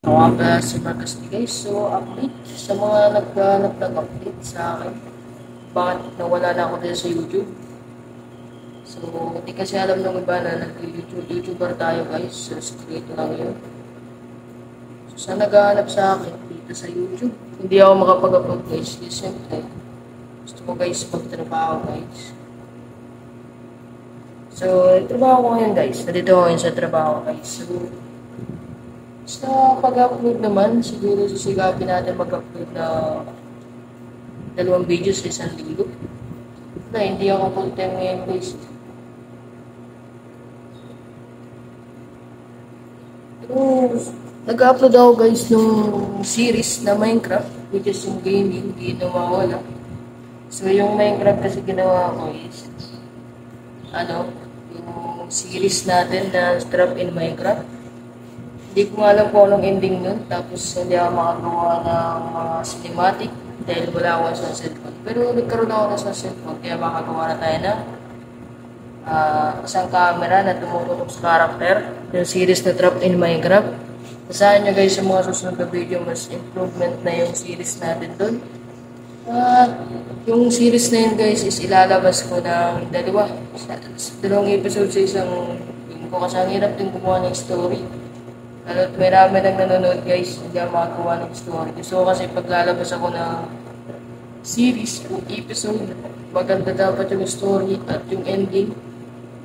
Ako nga pala si Marcus guys. So, update sa mga nag-update sa akin. Bakit nawala na ako dito sa YouTube? So, hindi kasi alam ng iba na nag-YouTuber tayo guys. So, secret lang yun. So, saan naghahanap sa akin? Dito sa YouTube. Hindi ako makapag-upload guys. Kasi siyempre, gusto ko guys magtrabaho guys. So, trabaho ko ngayon guys. Nandito ako ngayon sa trabaho guys. So, sa pag-upload naman, siguro sisigapin natin mag-upload na 2 videos sa isang linggo. Wala, hindi ako full-time ngayon guys. Pero, nag-upload ako guys nung series na Minecraft, which is yung gaming, hindi nawawala. So, yung Minecraft kasi ginawa ko is, yung series natin na Trap in Minecraft. Hindi ko alam kung anong ending nun, tapos hindi ako makagawa ng mga cinematic dahil wala ako sa cellphone. Pero nagkaroon ako na sa cellphone, kaya makagawa na tayo ng isang camera na tumututok sa character, yung series na Trap in Minecraft. Basahan nyo guys sa mga susunod na video, mas improvement na yung series natin dun. At yung series na yun guys is ilalabas ko ng dalawang episode sa isang linggo kasi ang hirap din gumawa ng story. At may rami nang nanonood guys, hindi ako makagawa ng story. So kasi paglalabas ako ng series o episode, maganda dapat yung story at yung ending,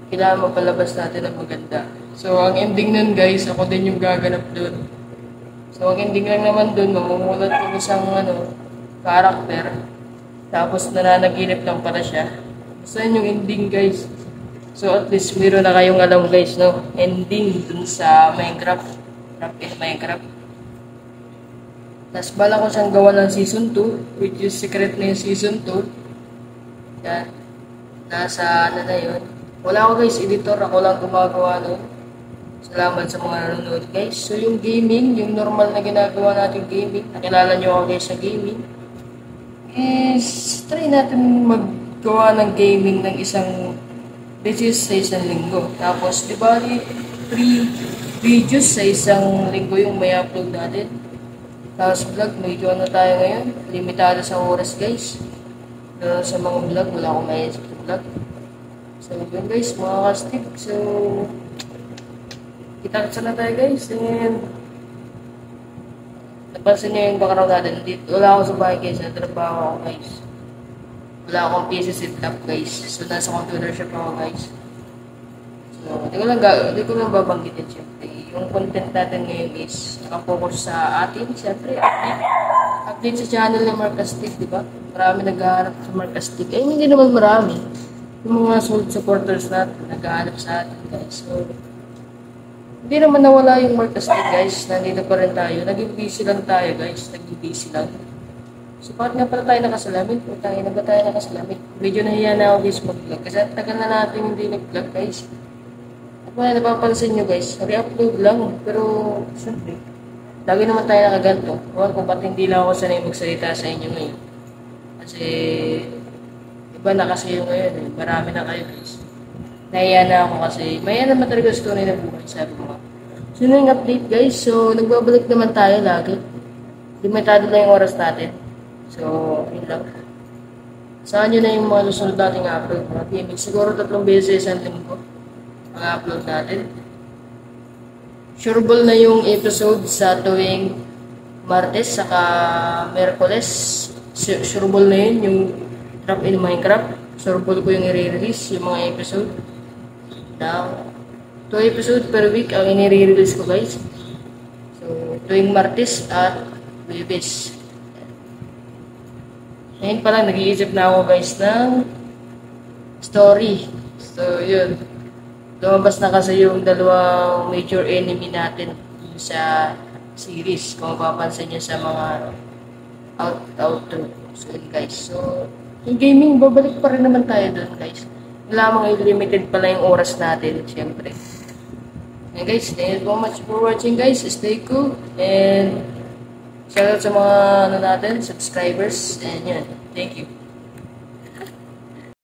kailangan mapalabas natin ng maganda. So ang ending nun guys, ako din yung gaganap dun. So ang ending lang naman dun, mamumulat ko isang character, tapos nananaginip lang pala siya. Basta yung ending guys. So at least meron na kayong alam guys, no? Ending dun sa Minecraft. Trap in Minecraft. Tapos bala ko siyang gawa ng season 2, which is secret na yung season 2. Yan. Nasa na yun. Wala ako guys, editor. Ako lang gumagawa nun. Salamat sa mga nanonood guys. So yung gaming, yung normal na ginagawa natin gaming, nakilala nyo ako guys sa gaming, is try natin maggawa ng gaming ng isang videos sa isang linggo. Tapos di ba 3 videos sa isang linggo yung may upload natin. Tapos vlog, medyo tayo ngayon, limitado sa oras guys. Pero sa mga vlog, wala akong may-isip sa vlog. So yun guys, mga kastig. So kita-kitsa na tayo guys. And napansin nyo yung background natin. Wala ako sa bahay guys, natrabaho ako guys. Wala akong PC setup guys. So nasa computer shop ako guys. So, hindi ko lang babanggitin siyempre. Yung content natin ngayon is nakafocus sa atin, siyempre, update sa channel ni Marcus, di ba? Marami naghahanap sa Marcus. Hindi naman marami. Yung mga solid supporters natin, naghahanap sa atin, guys. So, hindi naman nawala yung Marcus, guys. Nandito pa rin tayo. Naging busy lang tayo, guys. Naging busy lang. So, bakit nga pala tayo nakasalamin? Kung tayo na ba tayo nakasalamin? Medyo nahiya na ako, guys, mag-vlog. Kasi tagal na natin hindi nag-vlog, guys. Kung napapansin nyo guys, re-upload lang. Pero, siyempre, lagi naman tayo nakaganto. Kung ba't hindi lang ako sanay magsalita sa inyo ngayon. Kasi, iba na kasi yung ngayon eh. Marami na kayo guys. Nahiya na ako kasi, maya naman talaga sa tunay na buhay, sabi ko nga. So, yun yung update guys. So, nagbabalik naman tayo lagi. Limitado lang yung oras natin. So, yun lang. Saan nyo na yung mga susunod nating upload? Siguro 3 beses sa linggo upload natin. Sureball na yung episode sa tuwing Martes saka Merkules. Sureball na yun yung Trap in Minecraft. Sureball ko yung i-release yung mga episode. Now, 2 episode per week ang i-release ko guys. So, tuwing Martes at Webes. Ngayon pa lang nag-iisip na ako guys ng story. So, yun. Lumabas na kasi yung 2 major enemy natin sa series. Kung mapapansin nyo sa mga outro. So yun guys. So, yung gaming, babalik pa rin naman tayo doon guys. Lamang limited pala yung oras natin, syempre. And guys, thank you so much for watching guys. Stay cool. And shout out sa mga natin, subscribers. And yun, thank you.